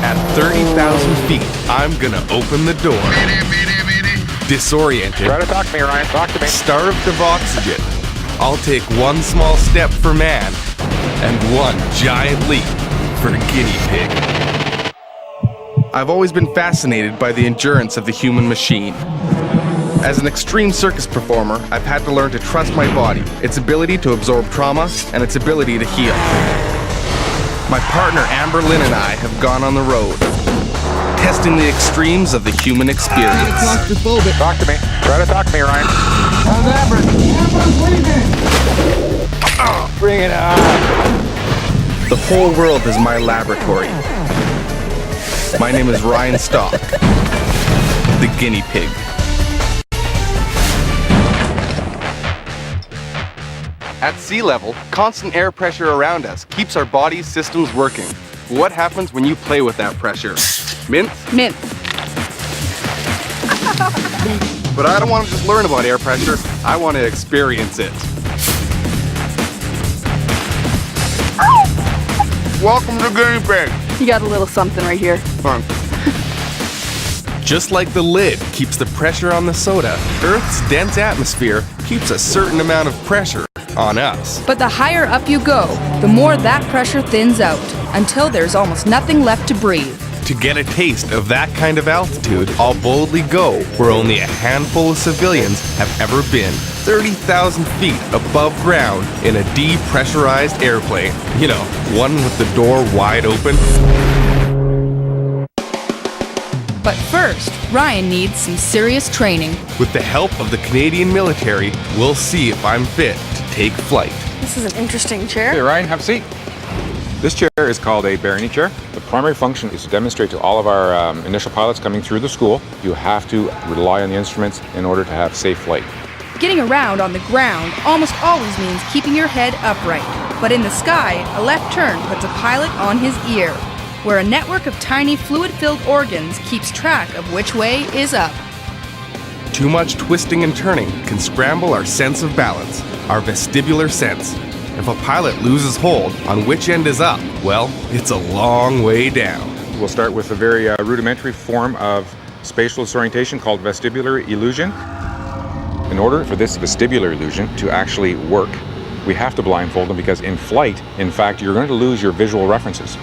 At 30,000 feet, I'm gonna open the door. Disoriented, Try to talk to me, Ryan. Talk to me. starved of oxygen, I'll take one small step for man and one giant leap for Guinea Pig. I've always been fascinated by the endurance of the human machine. As an extreme circus performer, I've had to learn to trust my body, its ability to absorb trauma, and its ability to heal. My partner Amber Lynn and I have gone on the road, testing the extremes of the human experience. Claustrophobic. Talk to me. Try to talk to me, Ryan. How's Amber? Amber's leaving. Bring it on. The whole world is my laboratory. My name is Ryan Stock, the guinea pig. At sea level, constant air pressure around us keeps our body's systems working. What happens when you play with that pressure? Mint? Mint. But I don't want to just learn about air pressure, I want to experience it. Welcome to Guinea Pig. You got a little something right here. Fun. Just like the lid keeps the pressure on the soda, Earth's dense atmosphere keeps a certain amount of pressure on us. But the higher up you go, the more that pressure thins out, until there's almost nothing left to breathe. To get a taste of that kind of altitude, I'll boldly go where only a handful of civilians have ever been. 30,000 feet above ground in a depressurized airplane. You know, one with the door wide open. But first, Ryan needs some serious training. With the help of the Canadian military, we'll see if I'm fit to take flight. This is an interesting chair. Hey, Ryan, have a seat. This chair is called a Barony chair. The primary function is to demonstrate to all of our initial pilots coming through the school, you have to rely on the instruments in order to have safe flight. Getting around on the ground almost always means keeping your head upright. But in the sky, a left turn puts a pilot on his ear, where a network of tiny fluid-filled organs keeps track of which way is up. Too much twisting and turning can scramble our sense of balance, our vestibular sense. If a pilot loses hold on which end is up, well, it's a long way down. We'll start with a very rudimentary form of spatial disorientation called vestibular illusion. In order for this vestibular illusion to actually work, we have to blindfold them because in flight, in fact, you're going to lose your visual references.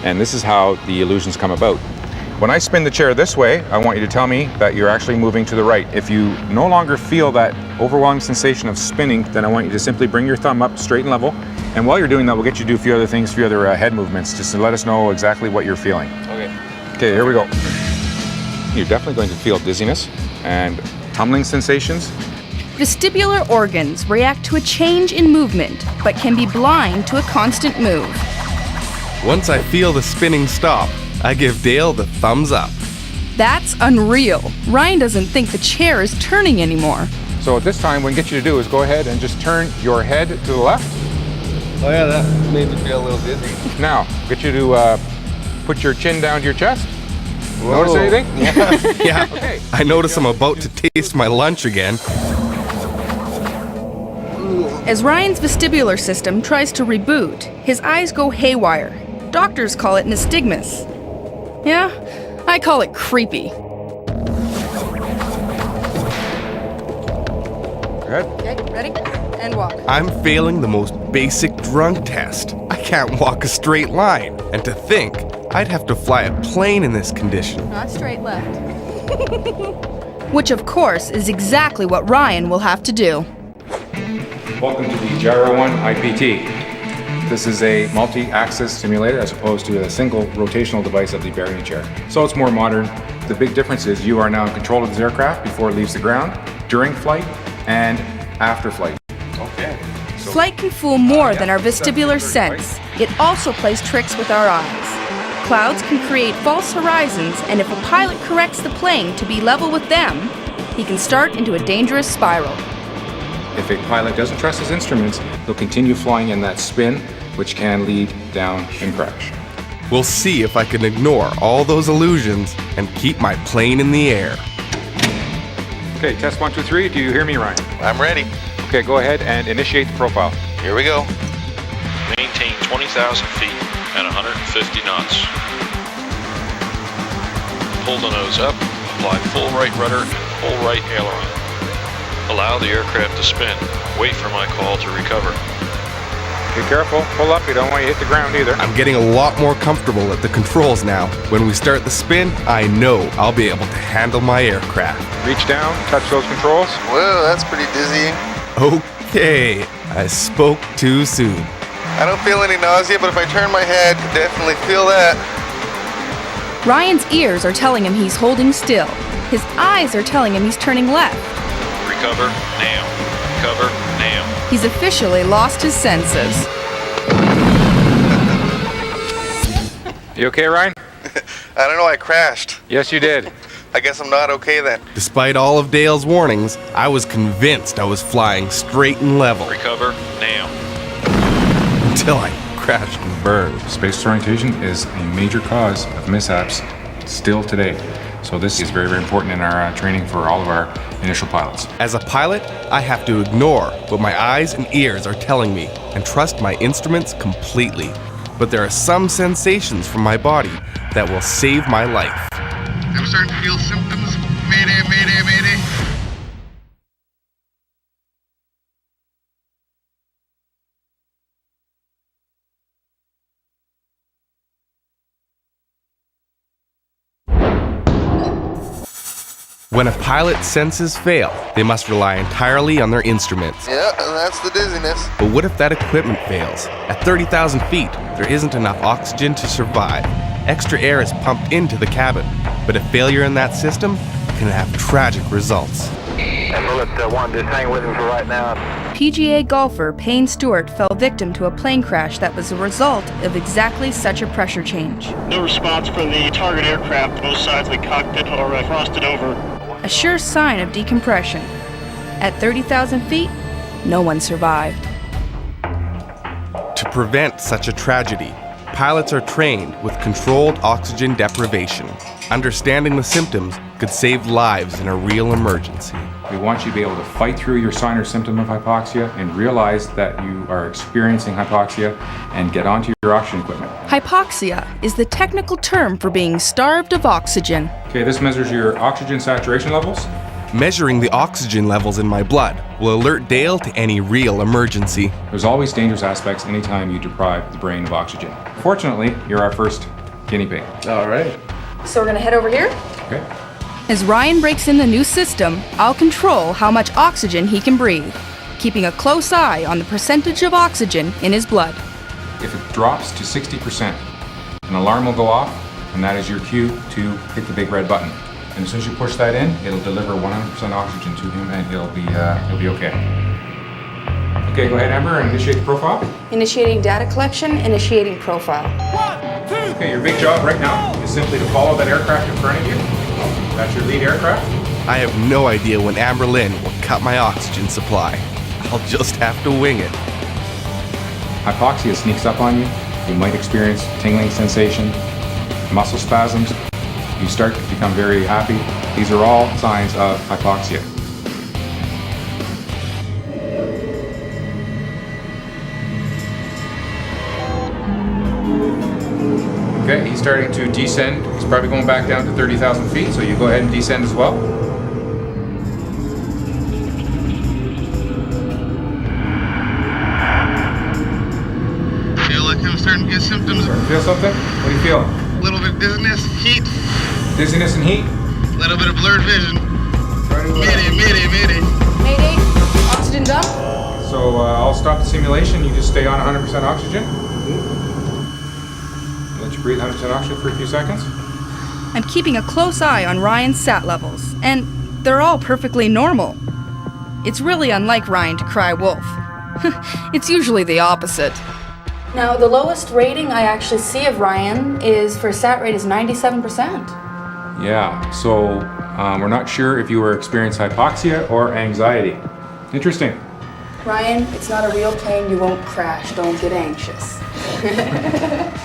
And this is how the illusions come about. When I spin the chair this way, I want you to tell me that you're actually moving to the right. If you no longer feel that overwhelming sensation of spinning, then I want you to simply bring your thumb up straight and level. And while you're doing that, we'll get you to do a few other things, a few other head movements, just to let us know exactly what you're feeling. Okay, here we go. You're definitely going to feel dizziness and tumbling sensations. Vestibular organs react to a change in movement, but can be blind to a constant move. Once I feel the spinning stop, I give Dale the thumbs up. That's unreal. Ryan doesn't think the chair is turning anymore. So at this time, what we get you to do is go ahead and just turn your head to the left. Oh yeah, that made me feel a little dizzy. Now, get you to put your chin down to your chest. Whoa. Notice anything? Yeah, Okay. I notice I'm about to taste my lunch again. As Ryan's vestibular system tries to reboot, his eyes go haywire. Doctors call it nystagmus. Yeah, I call it creepy. Good. Okay, ready? And walk. I'm failing the most basic drunk test. I can't walk a straight line. And to think, I'd have to fly a plane in this condition. Not straight left. Which, of course, is exactly what Ryan will have to do. Welcome to the Gyro 1 IPT. This is a multi-axis simulator as opposed to a single rotational device of the Barony chair. So it's more modern. The big difference is you are now in control of this aircraft before it leaves the ground, during flight, and after flight. Okay. Flight can fool more than our vestibular sense. It also plays tricks with our eyes. Clouds can create false horizons, and if a pilot corrects the plane to be level with them, he can start into a dangerous spiral. If a pilot doesn't trust his instruments, he'll continue flying in that spin, which can lead down and crash. We'll see if I can ignore all those illusions and keep my plane in the air. Okay, test 1, 2, 3. Do you hear me, Ryan? I'm ready. Okay, go ahead and initiate the profile. Here we go. Maintain 20,000 feet at 150 knots. Pull the nose up, apply full right rudder and full right aileron. Allow the aircraft to spin. Wait for my call to recover. Be careful, pull up, you don't want you to hit the ground either. I'm getting a lot more comfortable at the controls now. When we start the spin, I know I'll be able to handle my aircraft. Reach down, touch those controls. Whoa, that's pretty dizzying. Okay, I spoke too soon. I don't feel any nausea, but if I turn my head, I definitely feel that. Ryan's ears are telling him he's holding still. His eyes are telling him he's turning left. Recover now. Recover now. He's officially lost his senses. You okay, Ryan? I don't know, I crashed. Yes, you did. I guess I'm not okay then. Despite all of Dale's warnings, I was convinced I was flying straight and level Recover now. until I crashed and burned. Space orientation is a major cause of mishaps still today. So this is very, very important in our training for all of our initial pilots. As a pilot, I have to ignore what my eyes and ears are telling me and trust my instruments completely. But there are some sensations from my body that will save my life. I'm starting to feel symptoms. Mayday, mayday, mayday. When a pilot's senses fail, they must rely entirely on their instruments. Yeah, and that's the dizziness. But what if that equipment fails? At 30,000 feet, there isn't enough oxygen to survive. Extra air is pumped into the cabin, but a failure in that system can have tragic results. And we'll let one just hang with him for right now. PGA golfer Payne Stewart fell victim to a plane crash that was a result of exactly such a pressure change. No response from the target aircraft. Both sides of the cockpit are frosted over. A sure sign of decompression. At 30,000 feet, no one survived. To prevent such a tragedy, pilots are trained with controlled oxygen deprivation. Understanding the symptoms could save lives in a real emergency. We want you to be able to fight through your sign or symptom of hypoxia and realize that you are experiencing hypoxia and get onto your oxygen equipment. Hypoxia is the technical term for being starved of oxygen. Okay, this measures your oxygen saturation levels. Measuring the oxygen levels in my blood will alert Dale to any real emergency. There's always dangerous aspects anytime you deprive the brain of oxygen. Fortunately, you're our first guinea pig. All right. So we're gonna head over here? Okay. As Ryan breaks in the new system, I'll control how much oxygen he can breathe, keeping a close eye on the percentage of oxygen in his blood. If it drops to 60%, an alarm will go off, and that is your cue to hit the big red button. And as soon as you push that in, it'll deliver 100% oxygen to him, and he'll be okay. Okay, go ahead, Amber, and initiate the profile. Initiating data collection, initiating profile. Okay, your big job right now is simply to follow that aircraft in front of you. That's your lead aircraft. I have no idea when Amber Lynn will cut my oxygen supply. I'll just have to wing it. Hypoxia sneaks up on you. You might experience tingling sensation, muscle spasms. You start to become very happy. These are all signs of hypoxia. Okay, he's starting to descend. He's probably going back down to 30,000 feet, so you go ahead and descend as well. Feel like I'm starting to get symptoms. Feel something? What are you feeling? A little bit of dizziness, heat, Dizziness and heat? a little bit of blurred vision. Try to, Mayday. Mayday, oxygen dump. So I'll stop the simulation. You just stay on 100% oxygen. Let you breathe 100% oxygen for a few seconds. I'm keeping a close eye on Ryan's sat levels, and they're all perfectly normal. It's really unlike Ryan to cry wolf. It's usually the opposite. Now, the lowest rating I actually see of Ryan is for sat rate is 97%. Yeah, so we're not sure if you were experiencing hypoxia or anxiety. Interesting. Ryan, it's not a real plane. You won't crash. Don't get anxious.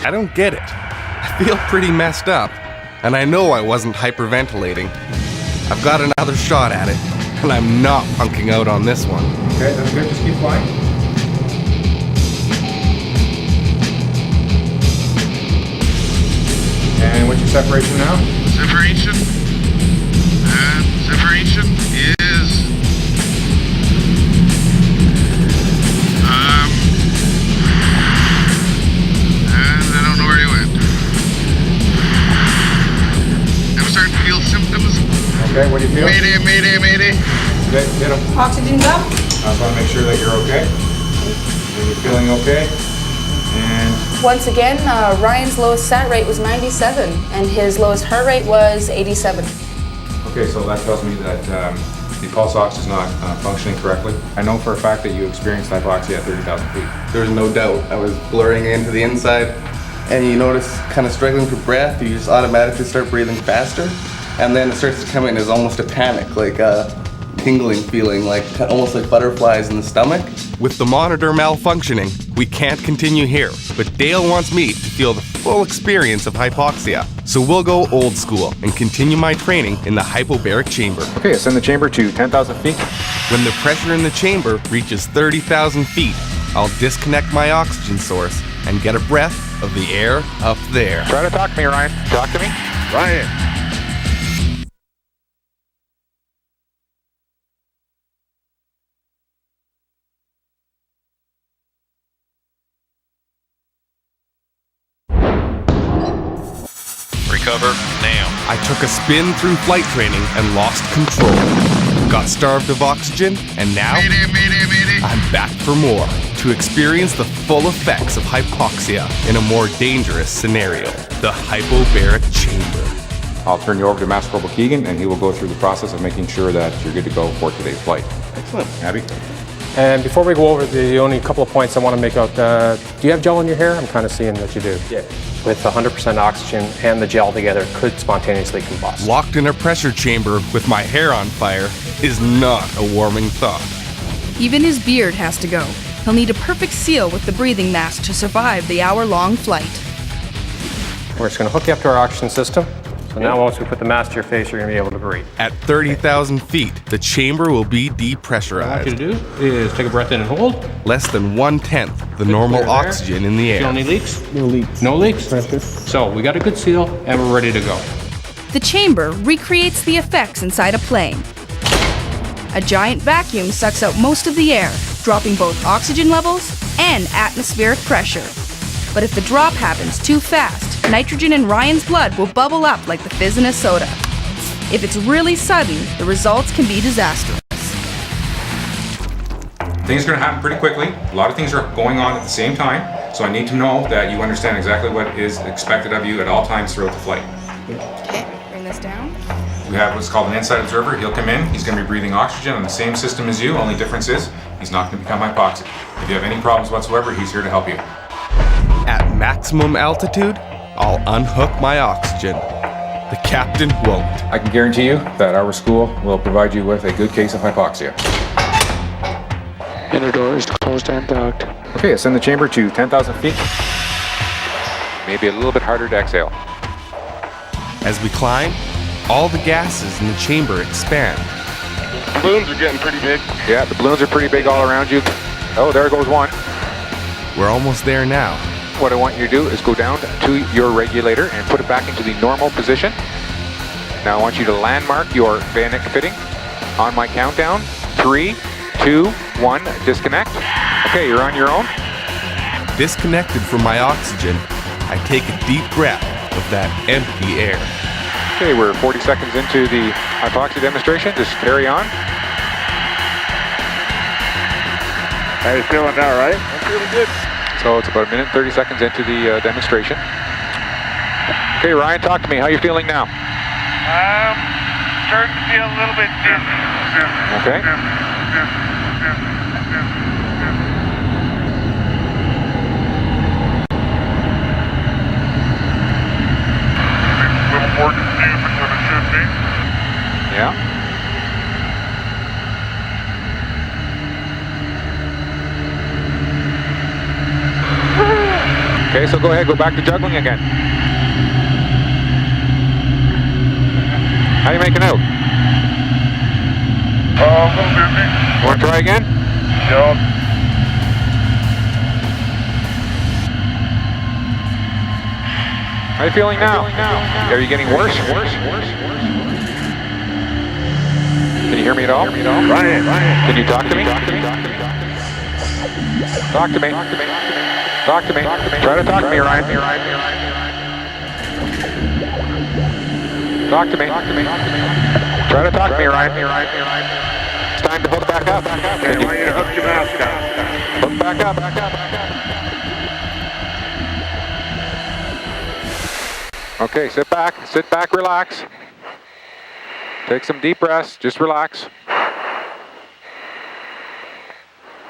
I don't get it. I feel pretty messed up, and I know I wasn't hyperventilating. I've got another shot at it, and I'm not punking out on this one. Okay, that's good. Just keep flying. And what's your separation now? Separation is and I don't know where he went. I'm starting to feel symptoms. Okay, what do you feel? Mayday. Okay, hit him. Oxygen's up. I just want to make sure that you're okay. Are you feeling okay? And Once again, Ryan's lowest sat rate was 97, and his lowest heart rate was 87. okay, so that tells me that the pulse ox is not functioning correctly. I know for a fact that you experienced hypoxia at 30,000 feet. There's no doubt. I was blurring into the inside, and you notice kind of struggling for breath. You just automatically start breathing faster, and then it starts to come in as almost a panic, like a tingling feeling, like almost like butterflies in the stomach. With the monitor malfunctioning, we can't continue here, but Dale wants me to feel the full experience of hypoxia. So we'll go old school and continue my training in the hypobaric chamber. Okay, ascend the chamber to 10,000 feet. When the pressure in the chamber reaches 30,000 feet, I'll disconnect my oxygen source and get a breath of the air up there. Try to talk to me, Ryan. Talk to me. Ryan. Recover now. I took a spin through flight training and lost control. Got starved of oxygen, and now Mayday. I'm back for more, to experience the full effects of hypoxia in a more dangerous scenario, the hypobaric chamber. I'll turn you over to Master Corporal Keegan, and he will go through the process of making sure that you're good to go for today's flight. Excellent. Abby? And before we go over the only couple of points I want to make out, do you have gel in your hair? I'm kind of seeing that you do. Yeah. With 100% oxygen and the gel together, could spontaneously combust. Locked in a pressure chamber with my hair on fire is not a warming thought. Even his beard has to go. He'll need a perfect seal with the breathing mask to survive the hour-long flight. We're just going to hook you up to our oxygen system. So now once we put the mask to your face, you're going to be able to breathe. At 30,000 feet, the chamber will be depressurized. What I want you to do is take a breath in and hold. Less than 1/10 the normal Clear there. oxygen in the air. Feel any leaks? No leaks. No leaks? So we got a good seal and we're ready to go. The chamber recreates the effects inside a plane. A giant vacuum sucks out most of the air, dropping both oxygen levels and atmospheric pressure. But if the drop happens too fast, nitrogen in Ryan's blood will bubble up like the fizz in a soda. If it's really sudden, the results can be disastrous. Things are going to happen pretty quickly. A lot of things are going on at the same time, so I need to know that you understand exactly what is expected of you at all times throughout the flight. Okay, bring this down. We have what's called an inside observer. He'll come in, he's going to be breathing oxygen on the same system as you, only difference is he's not going to become hypoxic. If you have any problems whatsoever, he's here to help you. At maximum altitude, I'll unhook my oxygen. The captain won't. I can guarantee you that our school will provide you with a good case of hypoxia. Inner door is closed and docked. Okay, ascend the chamber to 10,000 feet. Maybe a little bit harder to exhale. As we climb, all the gases in the chamber expand. The balloons are getting pretty big. Yeah, the balloons are pretty big all around you. Oh, there goes one. We're almost there now. What I want you to do is go down to your regulator and put it back into the normal position. Now I want you to landmark your bayonet fitting on my countdown. 3, 2, 1, disconnect. Okay, you're on your own. Disconnected from my oxygen, I take a deep breath of that empty air. Okay, we're 40 seconds into the hypoxia demonstration. Just carry on. How you feeling now, right? I'm feeling good. So it's about a minute and 30 seconds into the demonstration. Okay, Ryan, talk to me. How are you feeling now? Starting to feel a little bit dizzy. Okay. Yeah. Okay, so go ahead, go back to juggling again. How you making out? A little busy. Want to try again? Yeah. How you feeling now? Are you getting worse? Can you hear me at all? Ryan. Can you talk to me? Talk to me. Talk to me. Try to talk to me, Ryan. Talk to me. Try to talk to me, Ryan. It's time to hook back up. I want you to hook your mask up. Hook back up. Okay, sit back, relax. Take some deep breaths, just relax.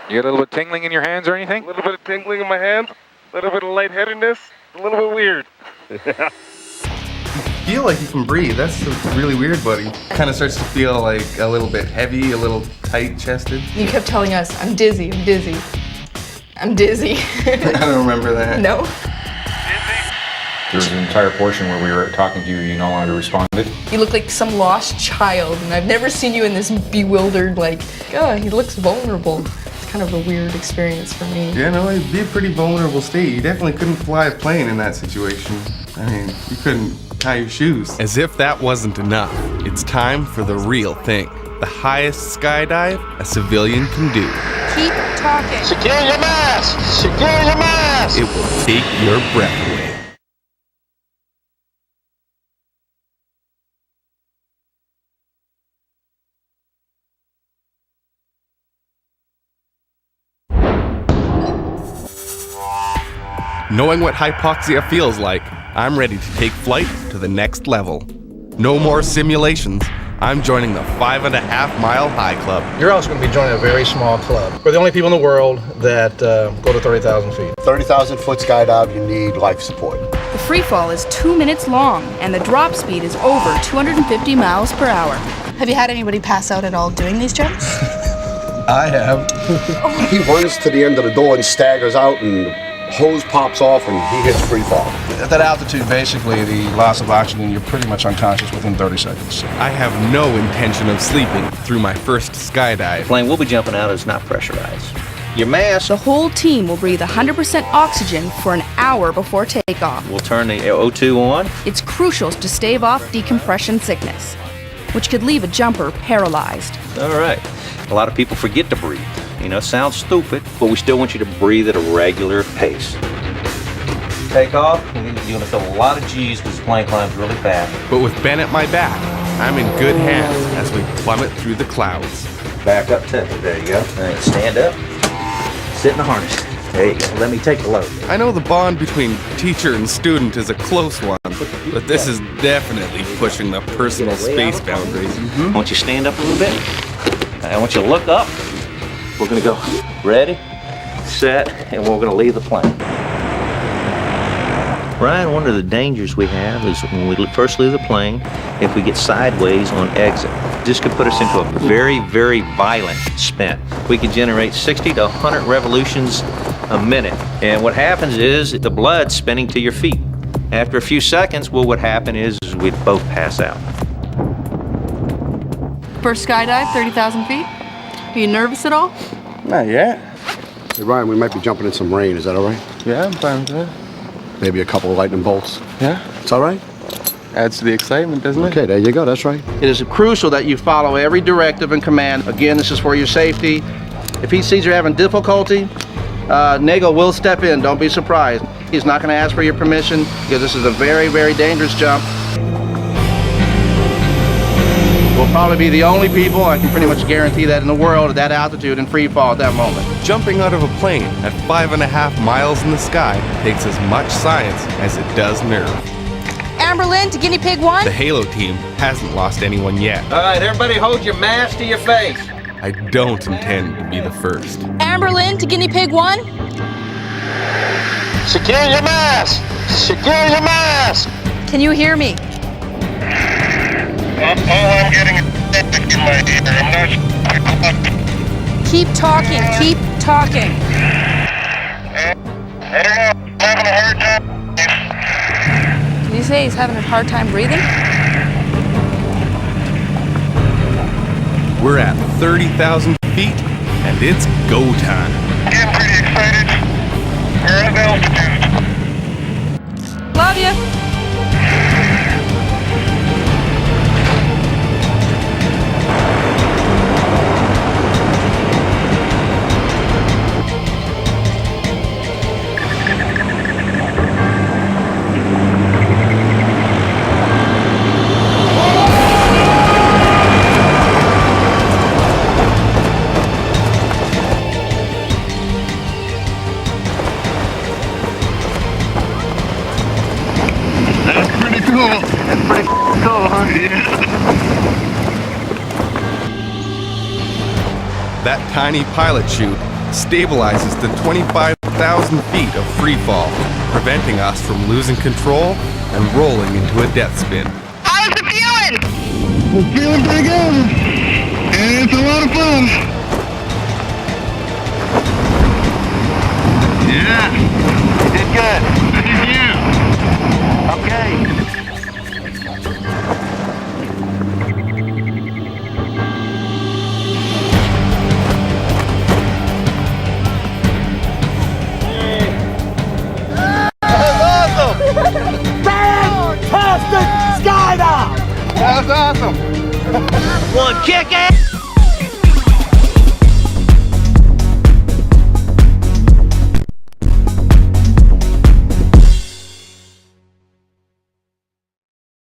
You get a little bit tingling in your hands or anything? A little bit of tingling in my hands, a little bit of lightheadedness, a little bit weird. Feel like you can breathe. That's really weird, buddy. Kind of starts to feel like a little bit heavy, a little tight-chested. You kept telling us, I'm dizzy. I don't remember that. No? There was an entire portion where we were talking to you, you no longer responded. You look like some lost child, and I've never seen you in this bewildered, like, oh, he looks vulnerable. It's kind of a weird experience for me. Yeah, no, it'd be a pretty vulnerable state. You definitely couldn't fly a plane in that situation. I mean, you couldn't tie your shoes. As if that wasn't enough, it's time for the real thing. The highest skydive a civilian can do. Keep talking. Secure your mask! Secure your mask! It will take your breath away. Knowing what hypoxia feels like, I'm ready to take flight to the next level. No more simulations. I'm joining the 5.5-mile high club. You're also going to be joining a very small club. We're the only people in the world that go to 30,000 feet. 30,000 foot skydive, you need life support. The free fall is 2 minutes long, and the drop speed is over 250 miles per hour. Have you had anybody pass out at all doing these jumps? I have. He runs to the end of the door and staggers out, and hose pops off and he hits free fall. At that altitude, basically, the loss of oxygen, you're pretty much unconscious within 30 seconds. I have no intention of sleeping through my first skydive. The plane we'll be jumping out is not pressurized. Your mask. The whole team will breathe 100% oxygen for an hour before takeoff. We'll turn the O2 on. It's crucial to stave off decompression sickness, which could leave a jumper paralyzed. All right. A lot of people forget to breathe. You know, it sounds stupid, but we still want you to breathe at a regular pace. Take off, you're going to feel a lot of G's because the plane climbs really fast. But with Ben at my back, I'm in good hands as we plummet through the clouds. Back up 10. There you go. All right, stand up. Sit in the harness. There you go. Let me take the load. I know the bond between teacher and student is a close one, but this is definitely pushing the personal space boundaries. I want you to stand up a little bit. I want you to look up. We're going to go ready, set, and we're going to leave the plane. Ryan, one of the dangers we have is when we first leave the plane, if we get sideways on exit, this could put us into a very, very violent spin. We could generate 60 to 100 revolutions a minute. And what happens is the blood's spinning to your feet. After a few seconds, what would happen is we'd both pass out. First skydive, 30,000 feet. Are you nervous at all? Not yet. Hey Ryan, we might be jumping in some rain, is that all right? Yeah, I'm fine with that. Maybe a couple of lightning bolts. Yeah. It's all right? Adds to the excitement, doesn't it? Okay, there you go, that's right. It is crucial that you follow every directive and command. Again, this is for your safety. If he sees you're having difficulty, Neagle will step in, don't be surprised. He's not going to ask for your permission because this is a very, very dangerous jump. We'll probably be the only people, I can pretty much guarantee that, in the world at that altitude and free fall at that moment. Jumping out of a plane at 5.5 miles in the sky takes as much science as it does nerve. Amberlynn to Guinea Pig 1. The Halo team hasn't lost anyone yet. All right, everybody hold your mask to your face. I don't intend to be the first. Amberlynn to Guinea Pig 1. Secure your mask! Secure your mask! Can you hear me? All I'm getting is in my ear. I'm not. Keep talking, keep talking. I don't know. I'm having a hard time. Did you say he's having a hard time breathing? We're at 30,000 feet, and it's go time. Getting pretty excited. We're at altitude. Love you. That's pretty cool, huh? Yeah. That tiny pilot chute stabilizes the 25,000 feet of free fall, preventing us from losing control and rolling into a death spin. How's it feeling? We're feeling pretty good. And it's a lot of fun. Yeah. You did good. Thank you. Okay. Fantastic skydive! That was awesome. One kick ass!